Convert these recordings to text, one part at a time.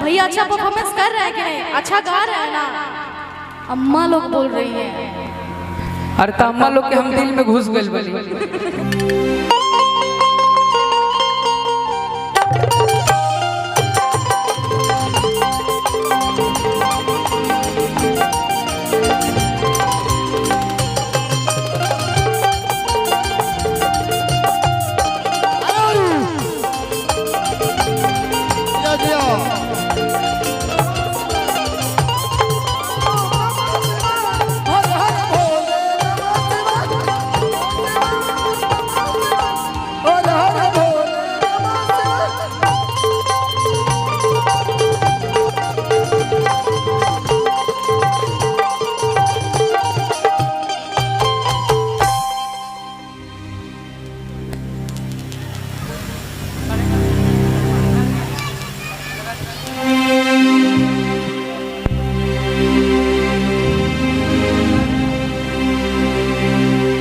भैया अच्छा परफॉर्मेंस कर रहे हैं कि नहीं, अच्छा गा रहे हैं ना? अम्मा लोग बोल रही है। अरे तो अम्मा लोग के हम दिल में घुस गए बनी।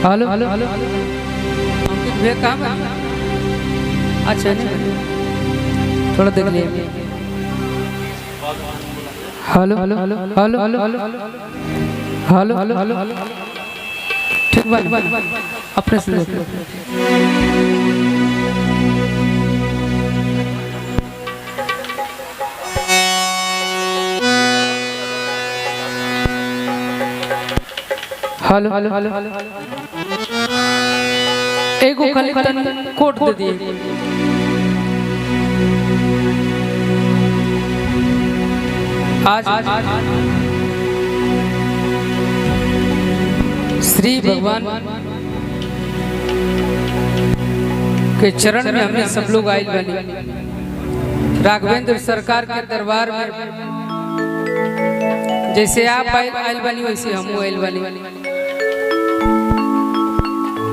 हेलो हेलो हेलो अंकित भैया कहाँ है? अच्छा नहीं थोड़ा देख लिए। Hello hello hello hello hello hello hello hello hello ठीक बात अपने से हेलो हेलो हेलो एगो खाली तन कोट दे दिए। आज श्री भगवान के चरण में हमने सब लोग आयल बनी। राघवेंद्र सरकार के दरबार में जैसे आप आयल बनी वैसे हम आयल बनी।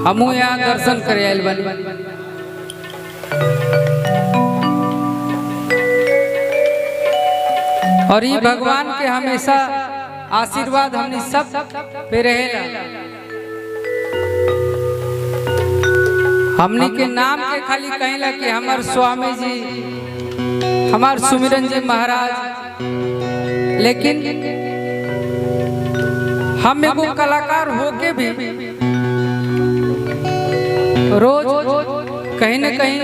हम यहाँ दर्शन करे आयल बनी। और ये भगवान के हमेशा आशीर्वाद हमने सब पे रहेला। हमने के नाम के खाली कहेला कि हमार स्वामी जी, हमार सुमिरन जी महाराज, लेकिन हम एगो कलाकार होके भी रोज कहीं न कहीं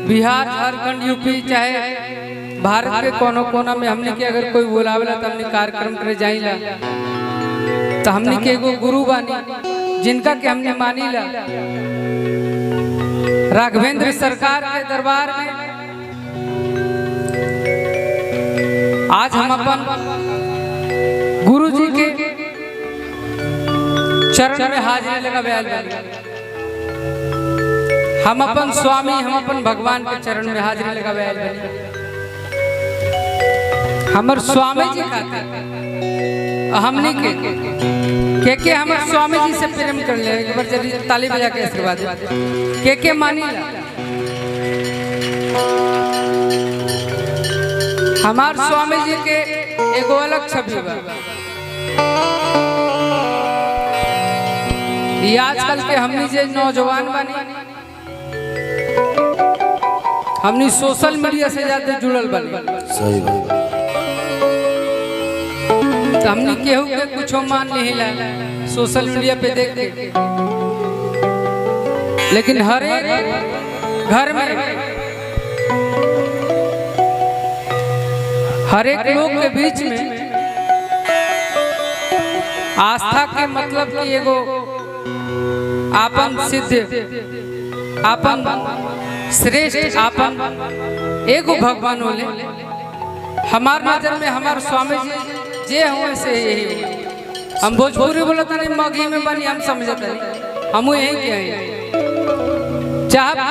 बिहार, झारखंड, यूपी चाहे भारत के कोनो कोना में हमने के अगर कोई बुलावेला तो हमने कार्यक्रम करे जाइला। तो हमने के एगो गुरु बानी जिनका के हमने मानीला। राघवेंद्र सरकार के दरबार में आज हम अपन गुरु जी के चरण में हाजिरी लगावे। हम अपन स्वामी, हम अपन भगवान के चरण में हाजिरी लगावे। हमर स्वामी जी खातिर हमने के हमर स्वामी जी से प्रेम कर ले। एक बार जल्दी ताली बजा के आशीर्वाद के मानी ला। हमार स्वामी जी के एगो अलग छवि बा। ये आजकल के हमनी जे नौजवान बानी, हमनी सोशल मीडिया से ज्यादा जुड़ल बानी। सही बात। तो हमनी केहू के कुछ मान नहीं ला सोशल मीडिया पे देख के, लेकिन हर एक घर में, हर एक लोग के बीच में आस्था के मतलब कि एगो आपन सिद्ध, आपन श्रेष्ठ, आपन एगो भगवान होले। हमार नजर में हमार स्वामी जी जे हुए ऐसे यही हुए। हम भोजपुरी बोलता नहीं, मगही में बनी हम समझता नहीं, हम यही के हैं। चाहे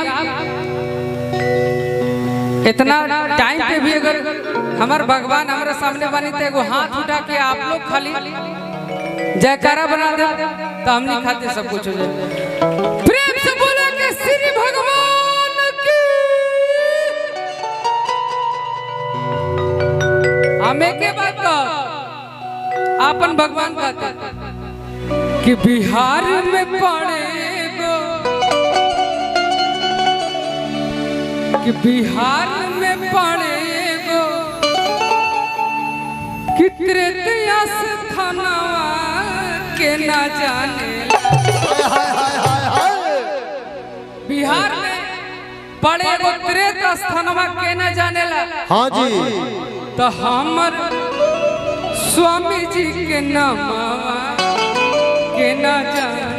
इतना टाइम पे भी अगर हमार भगवान हमारे सामने बनी तो एगो हाथ उठा के आप लोग खाली जयकारा बना दे तो हम नहीं खाते, सब कुछ हो जाए। प्रेम से बोले कि श्री भगवान की। हमें के बात का आपन भगवान कहते कि बिहार में पड़ेगो, कि बिहार में पड़ेगो ना जाने बिहार में बड़े गो त्रेत स्थानवा के ना जानेला। हाँ जी तो हमर स्वामी जी के नाम के ना जाने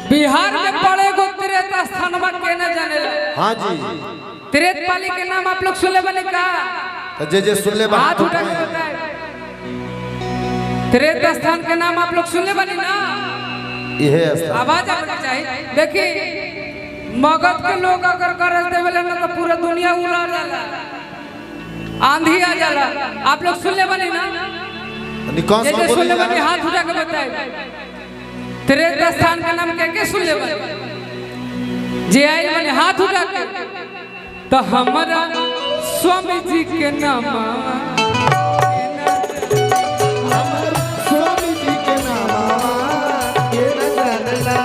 बिहार में पड़े गो त्रेत स्थानवा के न जाने। हाँ जी त्रेत पाली के नाम आप लोग सुनले बने का? तो जे सुनले बा हाथ उठा के बताए। त्रेत स्थान के नाम आप लोग सुनले बने ना? यह स्थान आवाज आपके चाहिए। देखिए मगध के लोग अगर गरज देवेला ना तो पूरा दुनिया उड़ा जाला, आंधी आ जाला। आप लोग सुनले बने ना? जे सुनले बने हाथ उठा के बताए। त्रेत स्थान का नाम क्या सुन ले जे आए मैंने हाथ उठा के तो हमारा स्वामी जी के नाम स्वामी जी के नाम के न जानला,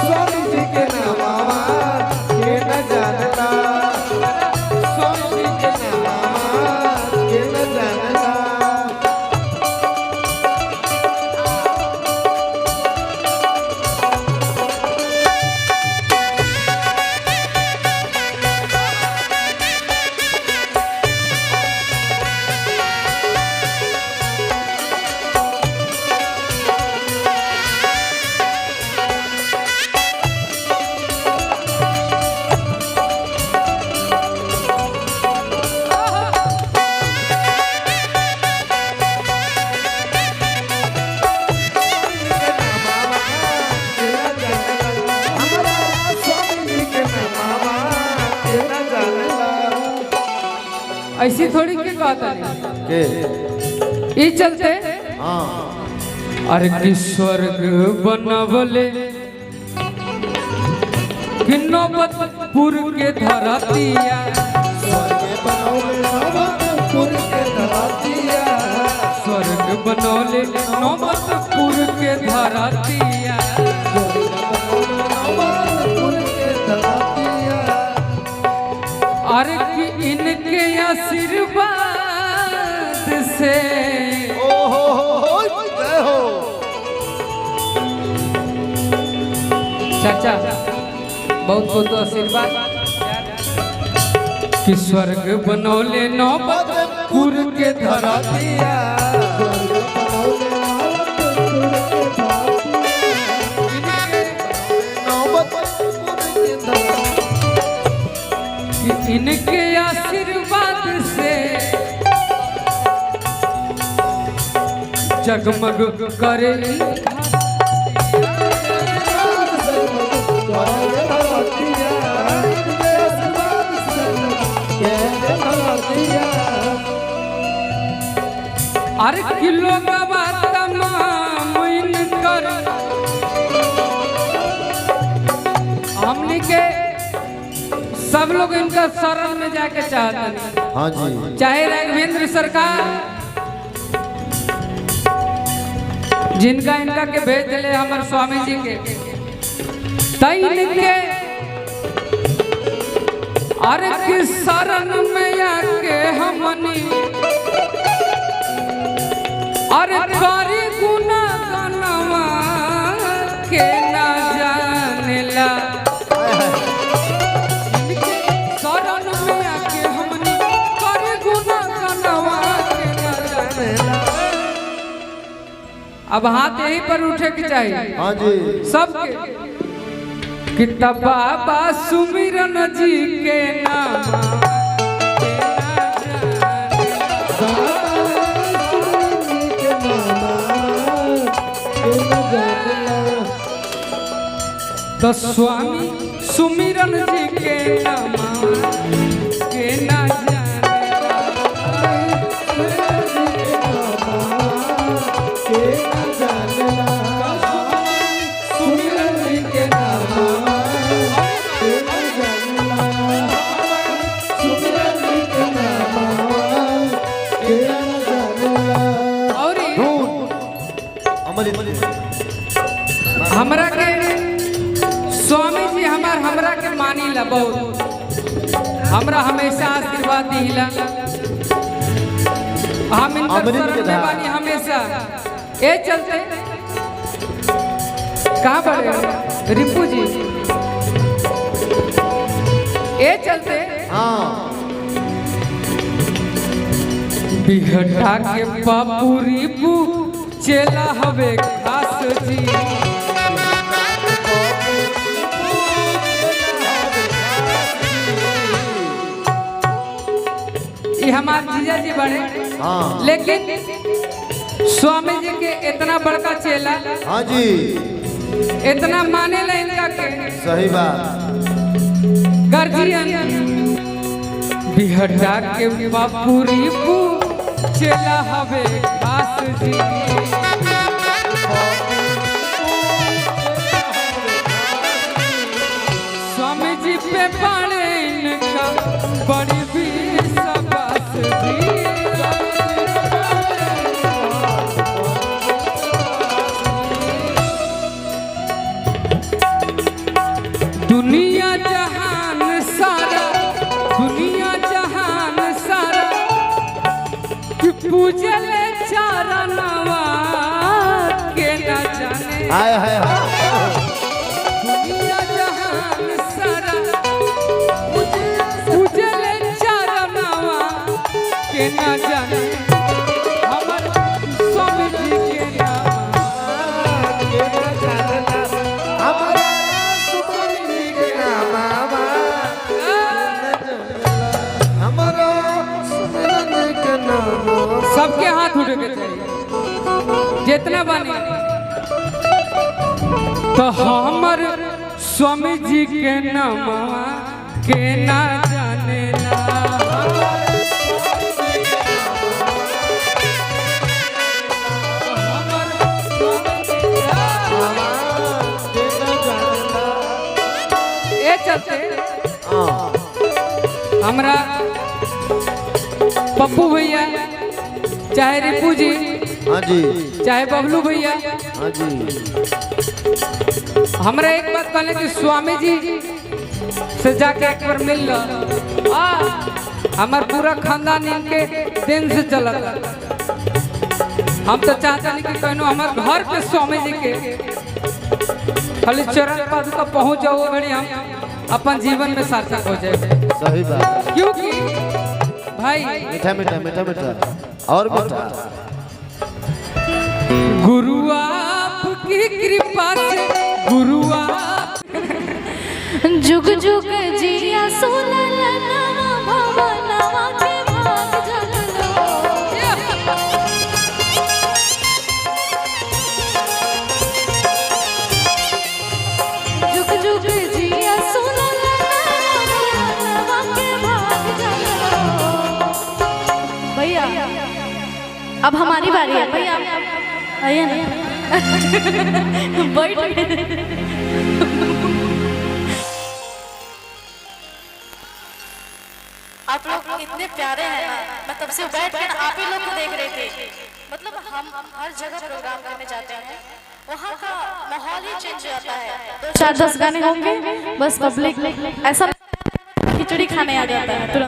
स्वामी जी के नाम के न जानला, स्वामी जी के नाम के न जानला। ऐसी थोड़ी के कहता के ये चलते हाँ अरे कि स्वर्ग बनवले कि नौबतपुर के धरतिया, स्वर्ग बनौले नौबतपुर के धरतिया। अरे कि इनके आशीर्वाद से चाचा बहुत बहुत आशीर्वाद कि स्वर्ग बनौले नौबतपुर के धरतिया। इनके आशीर्वाद से जगमग करे अरे किलो तमाम इनकर हमने के सब लोग इनका शरण में जाके चाहते हैं। हाँ जी चाहे राघवेंद्र सरकार जिनका इनका के भेज दिले हमारे स्वामी जी के तई इनके अरे कि शरण में आके हमनी अरे करी गुना गनवा के ना जानेला। अब हाथ यहीं पर उठे के चाहिए। हाँ जी सबके कि तब बाबा सुमिरन जी के नाम तो स्वामी सुमिरन जी के नाम के ना जाने बहुत हमरा हमेशा आशीर्वाद दिला। हम इनकर अमृत के शरण में धार। बानी हमेशा। ए चलते कहाँ पड़े रिपू जी, ए चलते हाँ बिहटा के बापू रिपू चेला हवे खास जी। ये हमारे जीजा जी बने, हाँ लेकिन स्वामी जी के इतना बड़का चेला, हाँ जी इतना माने ला इनका के सही बात। गर्जियन बिहटा के बापू रिपू चेला हवे खास जी। स्वामी जी पे बाणे इनका बड़ी भी सबस जी। दुनिया जहान सारा, दुनिया जहान सारा कि पूजल चारणवा के न जाने। हाय हाय हाय दुनिया जहान सारा पूजल चारणवा के न जाने। हमर स्वामी जी के नाम के न जानला हमारा स्वामी जी के नाम हमारा स्वामी जी के नाम। सबके हाथ उठे के चाहिए जितना बने। तो हमर स्वामी जी के नाम के ना जाने ला। ए चलते हमरा पप्पू भैया चाहे रिपू जी हाँ जी चाहे बबलू भैया, हाँ जी हमरा एक बात कहले कि स्वामी जी से जाके एक बार मिल लो। हमार पूरा खानदान इनके दिन से चलता। हम तो चाहते नहीं कि कहनो हमार घर के स्वामी जी के खाली चरण पादुका पहुंच जाओ घड़ी हम अपन जीवन में सार्थक हो जाए। सही बात। क्योंकि भाई मीठा मीठा मीठा मीठा और मीठा। गुरु आपकी कृपा से, गुरु आप जुग जुग जिया सोललनवा भवनवा के भाग जगलो। जुग जुग जिया सोललनवा भवनवा के भाग जगलो। भैया अब हमारी बारी है। भैया आइए ना बैठ। आप लोग इतने प्यारे हैं ना, मैं तब से बैठ कर आप ही लोग को देख रही थी। मतलब हम हर जगह प्रोग्राम करने जाते हैं, वहाँ का माहौल ही चेंज हो जाता है। 4-10 गाने होंगे, बस पब्लिक ऐसा खिचड़ी खाने आ जाता है तुरंत।